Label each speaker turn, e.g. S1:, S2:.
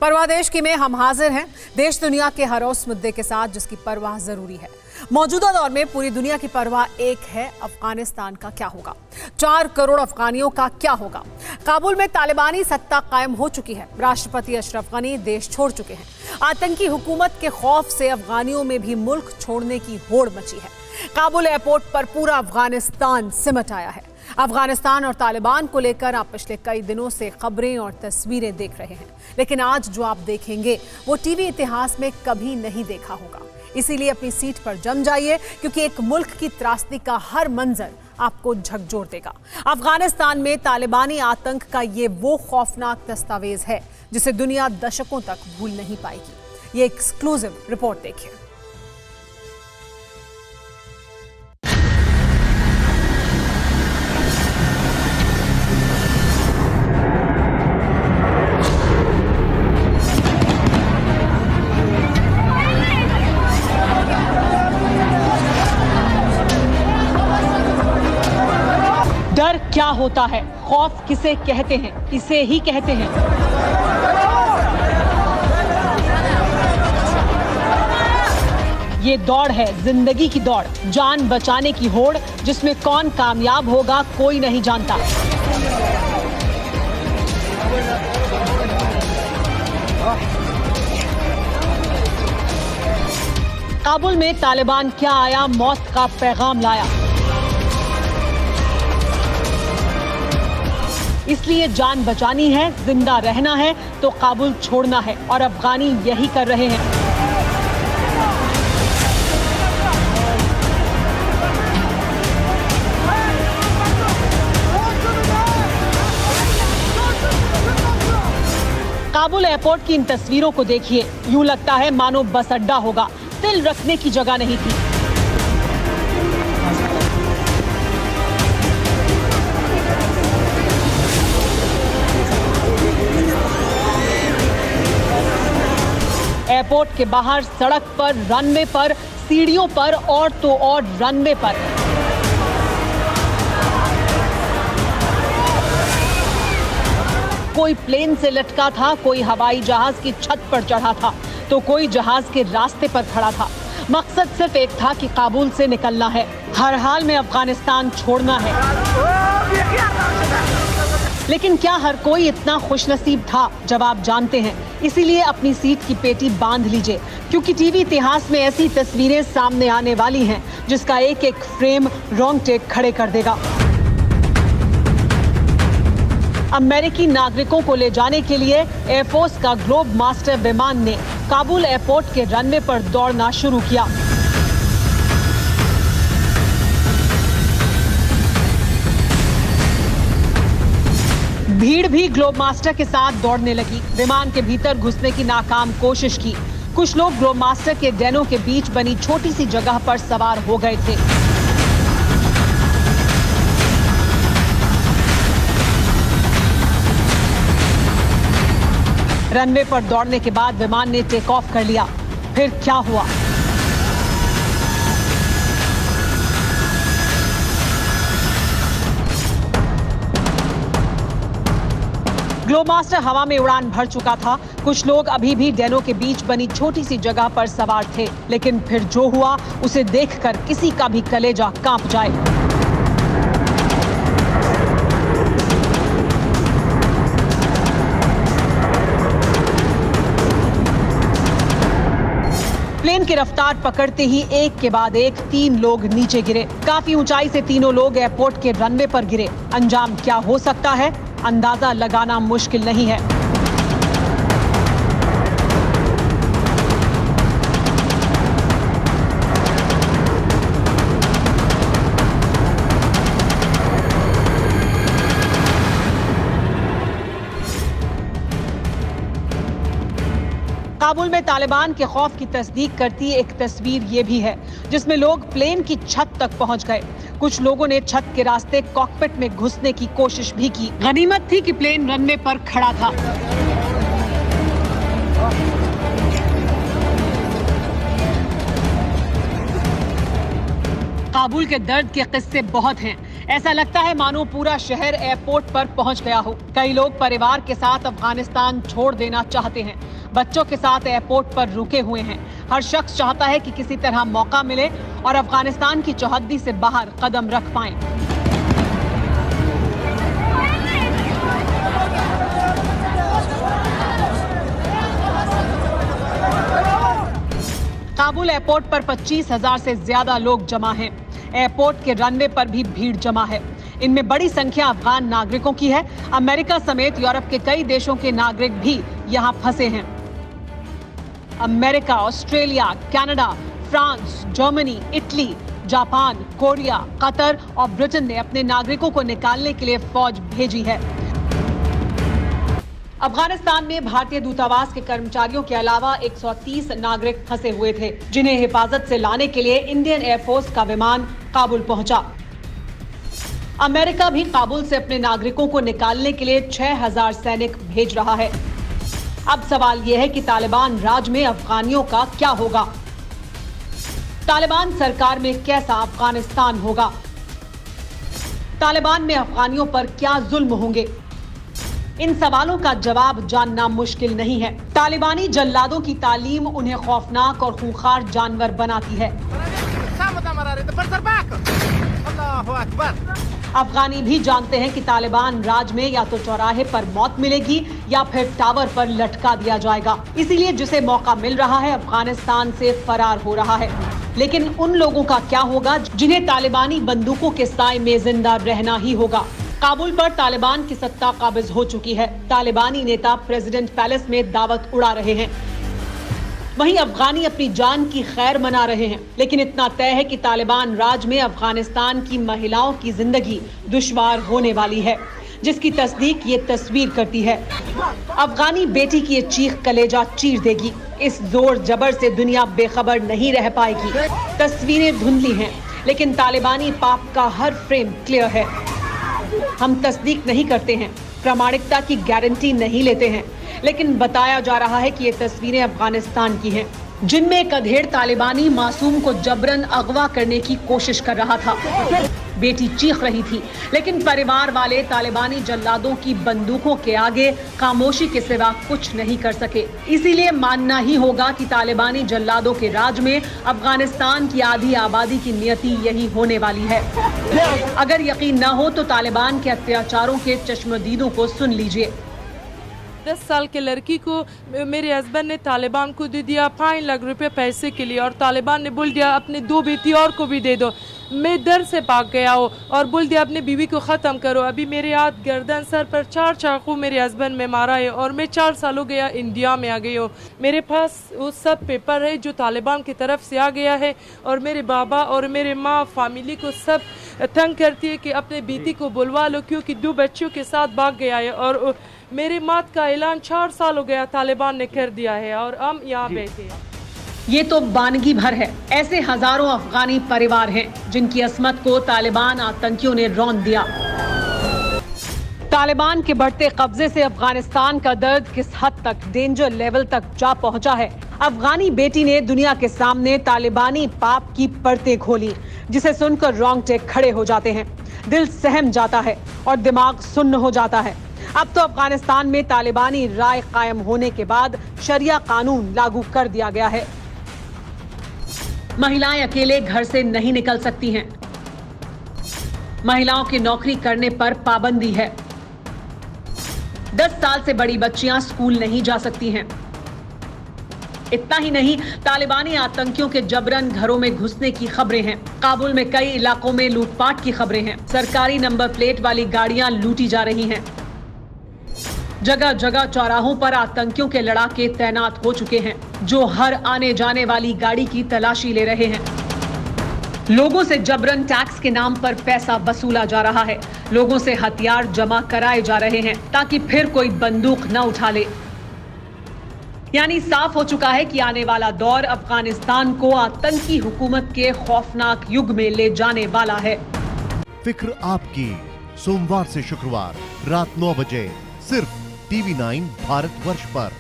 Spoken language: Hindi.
S1: परवाह देश की में हम हाजिर हैं देश दुनिया के हर उस मुद्दे के साथ जिसकी परवाह जरूरी है। मौजूदा दौर में पूरी दुनिया की परवाह एक है, अफगानिस्तान का क्या होगा। 4 करोड़ अफगानियों का क्या होगा। काबुल में तालिबानी सत्ता कायम हो चुकी है। राष्ट्रपति अशरफ गनी देश छोड़ चुके हैं। आतंकी हुकूमत के खौफ से अफगानियों में भी मुल्क छोड़ने की होड़ मची है। काबुल एयरपोर्ट पर पूरा अफगानिस्तान सिमट आया है। अफगानिस्तान और तालिबान को लेकर आप पिछले कई दिनों से खबरें और तस्वीरें देख रहे हैं, लेकिन आज जो आप देखेंगे वो टीवी इतिहास में कभी नहीं देखा होगा। इसीलिए अपनी सीट पर जम जाइए, क्योंकि एक मुल्क की त्रासदी का हर मंजर आपको झकझोर देगा। अफगानिस्तान में तालिबानी आतंक का ये वो खौफनाक दस्तावेज है जिसे दुनिया दशकों तक भूल नहीं पाएगी। ये एक्सक्लूसिव रिपोर्ट देखिए।
S2: डर क्या होता है, खौफ किसे कहते हैं, इसे ही कहते हैं। ये दौड़ है, जिंदगी की दौड़, जान बचाने की होड़, जिसमें कौन कामयाब होगा कोई नहीं जानता। काबुल में तालिबान क्या आया, मौत का पैगाम लाया। इसलिए जान बचानी है, जिंदा रहना है तो काबुल छोड़ना है, और अफगानी यही कर रहे हैं। काबुल एयरपोर्ट की इन तस्वीरों को देखिए, यूं लगता है मानो बस अड्डा होगा, तिल रखने की जगह नहीं थी। एयरपोर्ट के बाहर, सड़क पर, रनवे पर, सीढ़ियों पर और तो और रनवे पर। कोई प्लेन से लटका था, कोई हवाई जहाज की छत पर चढ़ा था, तो कोई जहाज के रास्ते पर खड़ा था। मकसद सिर्फ एक था कि काबुल से निकलना है, हर हाल में अफगानिस्तान छोड़ना है। लेकिन क्या हर कोई इतना खुशनसीब था? जवाब जानते हैं, इसीलिए अपनी सीट की पेटी बांध लीजिए, क्योंकि टीवी इतिहास में ऐसी तस्वीरें सामने आने वाली हैं जिसका एक एक फ्रेम रोंगटे खड़े कर देगा। अमेरिकी नागरिकों को ले जाने के लिए एयरफोर्स का ग्लोब मास्टर विमान ने काबुल एयरपोर्ट के रनवे पर दौड़ना शुरू किया। भीड़ भी ग्लोब मास्टर के साथ दौड़ने लगी। विमान के भीतर घुसने की नाकाम कोशिश की। कुछ लोग ग्लोब मास्टर के डेनों के बीच बनी छोटी सी जगह पर सवार हो गए थे। रनवे पर दौड़ने के बाद विमान ने टेक ऑफ कर लिया। फिर क्या हुआ? ग्लोबमास्टर हवा में उड़ान भर चुका था। कुछ लोग अभी भी डेनों के बीच बनी छोटी सी जगह पर सवार थे, लेकिन फिर जो हुआ उसे देखकर किसी का भी कलेजा कांप जाए। प्लेन की रफ्तार पकड़ते ही एक के बाद एक 3 लोग नीचे गिरे। काफी ऊंचाई से तीनों लोग एयरपोर्ट के रनवे पर गिरे। अंजाम क्या हो सकता है, अंदाजा लगाना मुश्किल नहीं है। काबुल में तालिबान के खौफ की तस्दीक करती एक तस्वीर ये भी है, जिसमें लोग प्लेन की छत तक पहुंच गए। कुछ लोगों ने छत के रास्ते कॉकपिट में घुसने की कोशिश भी की। गनीमत थी कि प्लेन रनवे पर खड़ा था। काबुल के दर्द के किस्से बहुत हैं। ऐसा लगता है मानो पूरा शहर एयरपोर्ट पर पहुंच गया हो। कई लोग परिवार के साथ अफगानिस्तान छोड़ देना चाहते हैं, बच्चों के साथ एयरपोर्ट पर रुके हुए हैं। हर शख्स चाहता है कि किसी तरह मौका मिले और अफगानिस्तान की चौहद्दी से बाहर कदम रख पाएं। काबुल एयरपोर्ट पर 25,000 से ज्यादा लोग जमा हैं। एयरपोर्ट के रनवे पर भी भीड़ जमा है। इनमें बड़ी संख्या अफगान नागरिकों की है। अमेरिका समेत यूरोप के कई देशों के नागरिक भी यहां फंसे हैं। America, Australia, Canada, France, Germany, Italy, Japan, Korea, Qatar और ब्रिटेन ने अपने नागरिकों को निकालने के लिए फौज भेजी है। अफगानिस्तान में भारतीय दूतावास के कर्मचारियों के अलावा 130 नागरिक फंसे हुए थे, जिन्हें हिफाजत से लाने के लिए इंडियन एयरफोर्स का विमान काबुल पहुंचा। अमेरिका भी काबुल से अपने नागरिकों को निकालने के लिए 6,000 सैनिक भेज रहा है। अब सवाल यह है कि तालिबान राज में अफगानियों का क्या होगा? तालिबान सरकार में कैसा अफगानिस्तान होगा? तालिबान में अफगानियों पर क्या जुल्म होंगे? इन सवालों का जवाब जानना मुश्किल नहीं है। तालिबानी जल्लादों की तालीम उन्हें खौफनाक और खूंखार जानवर बनाती है। अफगानी भी जानते हैं कि तालिबान राज में या तो चौराहे पर मौत मिलेगी या फिर टावर पर लटका दिया जाएगा। इसीलिए जिसे मौका मिल रहा है अफगानिस्तान से फरार हो रहा है। लेकिन उन लोगों का क्या होगा जिन्हें तालिबानी बंदूकों के साए में जिंदा रहना ही होगा? काबुल पर तालिबान की सत्ता काबिज हो चुकी है। तालिबानी नेता प्रेसिडेंट पैलेस में दावत उड़ा रहे हैं। वहीं अफगानी अपनी जान की खैर मना रहे हैं। लेकिन इतना तय है कि तालिबान राज में अफगानिस्तान की महिलाओं की जिंदगी दुश्वार होने वाली है, जिसकी तस्दीक ये तस्वीर करती है। अफगानी बेटी की ये चीख कलेजा चीर देगी। इस जोर जबर से दुनिया बेखबर नहीं रह पाएगी। तस्वीरें धुंधली हैं, लेकिन तालिबानी पाप का हर फ्रेम क्लियर है। हम तस्दीक नहीं करते हैं, प्रामाणिकता की गारंटी नहीं लेते हैं, लेकिन बताया जा रहा है कि ये तस्वीरें अफगानिस्तान की हैं, जिनमें एक अधेड़ तालिबानी मासूम को जबरन अगवा करने की कोशिश कर रहा था। बेटी चीख रही थी, लेकिन परिवार वाले तालिबानी जल्लादों की बंदूकों के आगे खामोशी के सिवा कुछ नहीं कर सके। इसीलिए मानना ही होगा कि तालिबानी जल्लादों के राज में अफगानिस्तान की आधी आबादी की नियति यही होने वाली है। अगर यकीन न हो तो तालिबान के अत्याचारों के चश्मदीदों को सुन लीजिए।
S3: 10 साल के लड़की को मेरे हस्बैंड ने तालिबान को दे दिया 5 लाख रुपए पैसे के लिए, और तालिबान ने बोल दिया अपने 2 बेटी और को भी दे दो। मैं डर से भाग गया हूँ और बोल दिया अपने बीवी को ख़त्म करो। अभी मेरे हाथ, गर्दन, सर पर 4 चाकू मेरे हस्बैंड में मारा है और मैं 4 साल हो गया इंडिया में आ गई हूँ। मेरे पास वो सब पेपर है जो तालिबान की तरफ से आ गया है, और मेरे बाबा और मेरे माँ फैमिली को सब तंग करती है कि अपने बेटी को बुलवा लो, क्योंकि 2 बच्चों के साथ भाग गया है। और मेरे मौत का ऐलान 4 साल हो गया तालिबान ने कर दिया है और हम यहाँ बैठे हैं।
S2: ये तो वानगी भर है। ऐसे हजारों अफगानी परिवार हैं जिनकी अस्मत को तालिबान आतंकियों ने रौंद दिया। तालिबान के बढ़ते कब्जे से अफगानिस्तान का दर्द किस हद तक डेंजर लेवल तक जा पहुंचा है। अफगानी बेटी ने दुनिया के सामने तालिबानी पाप की परतें खोली, जिसे सुनकर रोंगटे खड़े हो जाते हैं, दिल सहम जाता है और दिमाग सुन्न हो जाता है। अब तो अफगानिस्तान में तालिबानी राय कायम होने के बाद शरिया कानून लागू कर दिया गया है। महिलाएं अकेले घर से नहीं निकल सकती हैं। महिलाओं की नौकरी करने पर पाबंदी है। 10 साल से बड़ी बच्चियां स्कूल नहीं जा सकती हैं। इतना ही नहीं, तालिबानी आतंकियों के जबरन घरों में घुसने की खबरें हैं। काबुल में कई इलाकों में लूटपाट की खबरें हैं। सरकारी नंबर प्लेट वाली गाड़ियां लूटी जा रही हैं। जगह जगह चौराहों पर आतंकियों के लड़ाके तैनात हो चुके हैं, जो हर आने जाने वाली गाड़ी की तलाशी ले रहे हैं। लोगों से जबरन टैक्स के नाम पर पैसा वसूला जा रहा है। लोगों से हथियार जमा कराए जा रहे हैं ताकि फिर कोई बंदूक न उठा ले। यानी साफ हो चुका है कि आने वाला दौर अफगानिस्तान को आतंकी हुकूमत के खौफनाक युग में ले जाने वाला है।
S4: फिक्र आपकी, सोमवार से शुक्रवार रात 9 बजे सिर्फ TV9 भारतवर्ष पर।